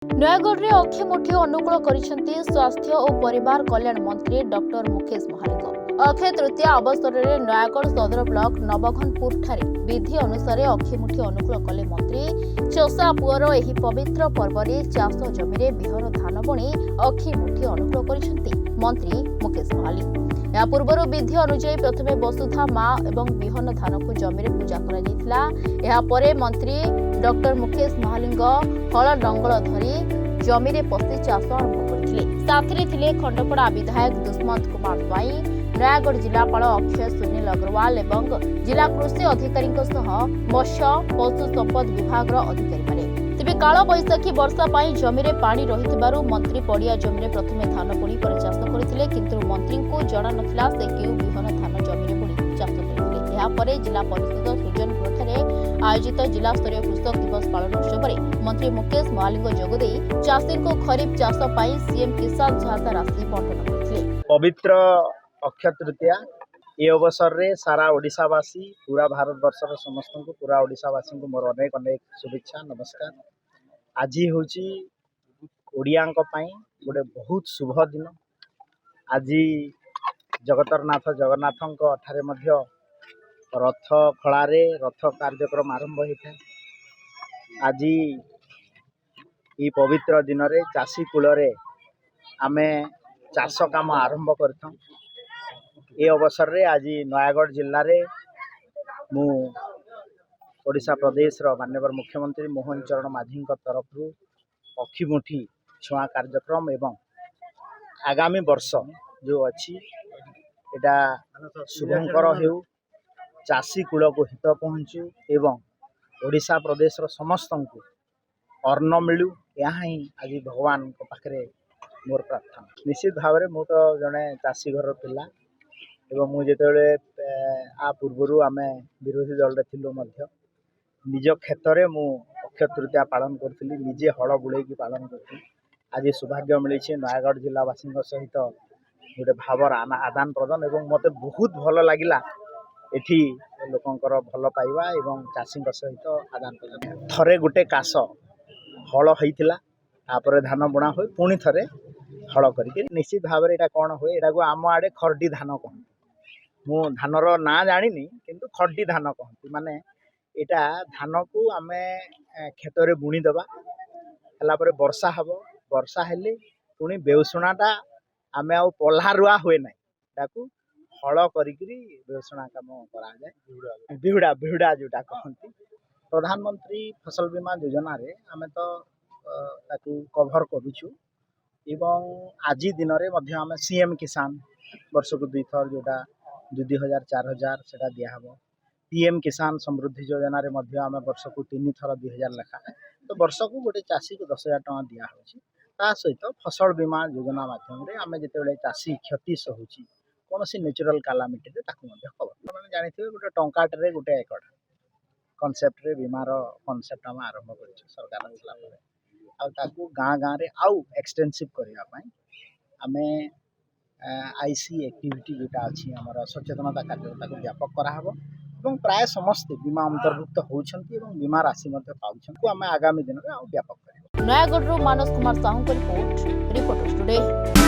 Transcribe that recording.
ନୟାଗଡ଼ରେ ଅକ୍ଷିମୁଠି ଅନୁକୂଳ କରିଛନ୍ତି ସ୍ୱାସ୍ଥ୍ୟ ଓ ପରିବାର କଲ୍ୟାଣ ମନ୍ତ୍ରୀ ଡକ୍ଟର ମୁକେଶ ମହାଲିକ। ଅକ୍ଷୟ ତୃତୀୟା ଅବସରରେ ନୟାଗଡ଼ ସଦର ବ୍ଲକ ନବଘନପୁରଠାରେ ବିଧି ଅନୁସାରେ ଅକ୍ଷିମୁଠି ଅନୁକୂଳ କଲେ ମନ୍ତ୍ରୀ। ଚଷା ପୁଅର ଏହି ପବିତ୍ର ପର୍ବରେ ଚାଷ ଜମିରେ ବିହନ ଧାନ ବୁଣି ଅକ୍ଷିମୁଠି ଅନୁକୂଳ କରିଛନ୍ତି ମନ୍ତ୍ରୀ ମୁକେଶ ମହାଲିକ। ଏହା ପୂର୍ବରୁ ବିଧି ଅନୁଯାୟୀ ପ୍ରଥମେ ବସୁଧା ମା ଏବଂ ବିହନ ଧାନକୁ ଜମିରେ ପୂଜା କରାଯାଇଥିଲା। ଏହାପରେ ମନ୍ତ୍ରୀ ଡକ୍ଟର ମୁକେଶ ମହାଲିକ ହଳ ଲଙ୍ଗଳ ଧରି ଜମିରେ ପଶି ଚାଷ ଆରମ୍ଭ କରିଥିଲେ। ସାଥିରେ ଥିଲେ ଖଣ୍ଡପଡ଼ା ବିଧାୟକ ଦୁଷ୍ମନ୍ତ କୁମାର ସ୍ୱାଇଁ, ନୟାଗଡ଼ ଜିଲ୍ଲାପାଳ ଅକ୍ଷୟ ସୁନୀଲ ଅଗ୍ରୱାଲ ଏବଂ ଜିଲ୍ଲା କୃଷି ଅଧିକାରୀଙ୍କ ସହ ମତ୍ସ୍ୟ ପଶୁ ସମ୍ପଦ ବିଭାଗର ଅଧିକାରୀମାନେ। ତେବେ କାଳବୈଶାଖୀ ବର୍ଷା ପାଇଁ ଜମିରେ ପାଣି ରହିଥିବାରୁ ମନ୍ତ୍ରୀ ପଡ଼ିଆ ଜମିରେ ପ୍ରଥମେ ଧାନ ବୁଣି ପରେ ଚାଷ କରିଥିଲେ, କିନ୍ତୁ ମନ୍ତ୍ରୀଙ୍କୁ ଜଣା ନଥିଲା ସେ କେଉଁ ବିହନ ଧାନ ଜମିରେ ବୁଣି ଚାଷ କରିଥିଲେ। ଏହାପରେ ଜିଲ୍ଲା ପରିଷଦ ସୁଜନପୁରଠାରେ ଆୟୋଜିତ ଜିଲ୍ଲାସ୍ତରୀୟ କୃଷକ ଦିବସ ପାଳନ ଉତ୍ସବରେ ମନ୍ତ୍ରୀ ମୁକେଶ ମହାଲିକ ଯୋଗଦେଇ ଚାଷୀଙ୍କୁ ଖରିଫ ଚାଷ ପାଇଁ ସିଏମ୍ କିଷାନ ସହାୟତା ରାଶି ବଣ୍ଟନ କରିଥିଲେ। पवित्र अक्षय तृतीया ये अवसर रे सारा ओडिशावासी पूरा भारत वर्षर समस्त को पूरा ओडिशावासी को मोर अनेक अनेक शुभेच्छा नमस्कार। आज हूँ ओडिया गोटे बहुत शुभ दिन। आज जगतरनाथ जगन्नाथ ठारे मध्य रथ खलारे रथ कार्यक्रम आरंभ होता है। आज ये पवित्र दिन रे चाषी कूल आमे चाष काम आरंभ कर अवसर रे आज नयागढ़ जिल्ला रे मु ओडिशा प्रदेश रो माननीय मुख्यमंत्री मोहन चरण माझी तरफ अक्षिमुठी छुआ कार्यक्रम एवं आगामी वर्ष जो अच्छी एटा शुभंकर हेउ चाषी कूल को हित पहुँचू एवं ओडिशा प्रदेश रो समस्त को अन्न मिलू या ही आज भगवान को पाखरे मोर प्रार्थना। निश्चित भाव में मु तो जड़े चाषी घर पिला एवं मुझे आ पूर्वर आम विरोधी दल मध्य निज क्षेत्र में मु अक्षय तृतीया पालन करी निजे हल बुले पालन करी। आज सौभाग्य मिली नयागढ़ जिलावासी सहित गोटे भावर आदान प्रदान एवं मत बहुत भल लगिला एठी लोकंकर भल पाइबा एवं चाषी सहित आदान प्रदान। थरे गोटे काश हल होइतिला तापर धान बुणा हुए पुणी थरे हल करी निश्चित भाव में कौन हुए यहाँ को आम आड़े खरडी धान कहते। मु धानर ना जानी किंतु खरडी धान कहती माने एटा धान को आम खेत में बुणी दबा है वर्षा हम वर्षा हेले पुणी बेउषणाटा आम आ पल्हा रुआ हुए ना ताकू हल करी बेउषणा काम करा जाए बिहुड़ा बिहुड़ा जोटा कहती। प्रधानमंत्री फसल बीमा योजना रे आम तो ताकू कभर करूछु एवं आज दिन में आम सीएम किसान वर्ष को 2 थर जोटा 2000 4000 से दिहब। पीएम किसान समृद्धि योजना रे आम वर्ष को 3 थर 2000 लेखा तो वर्ष को गोटे चाषी को 10,000 टका दिहे। सहित फसल बीमा योजना माध्यम आम जिते चाषी क्षति सहूची कौन सी नेचुरल कालामिटी खबर मैंने जानी गोटे टंकाटे गोटे एकड़ कनसेप्ट रे बीमार कनसेप्ट आम आरंभ कर सरकार आसला गाँ गाँव रे आउ एक्सटेंसिव करने आम आईसी एक्टिविटी जोटा अच्छी आम सचेतनता कार्यकर्ता को व्यापक कराहब एवं प्राय समस्ते बीमा अंतर्भुक्त होती बीमा राशि आम आगामी दिन में व्यापक कर। नयागढ़ मानस कुमार साहू रिपोर्ट टुडे।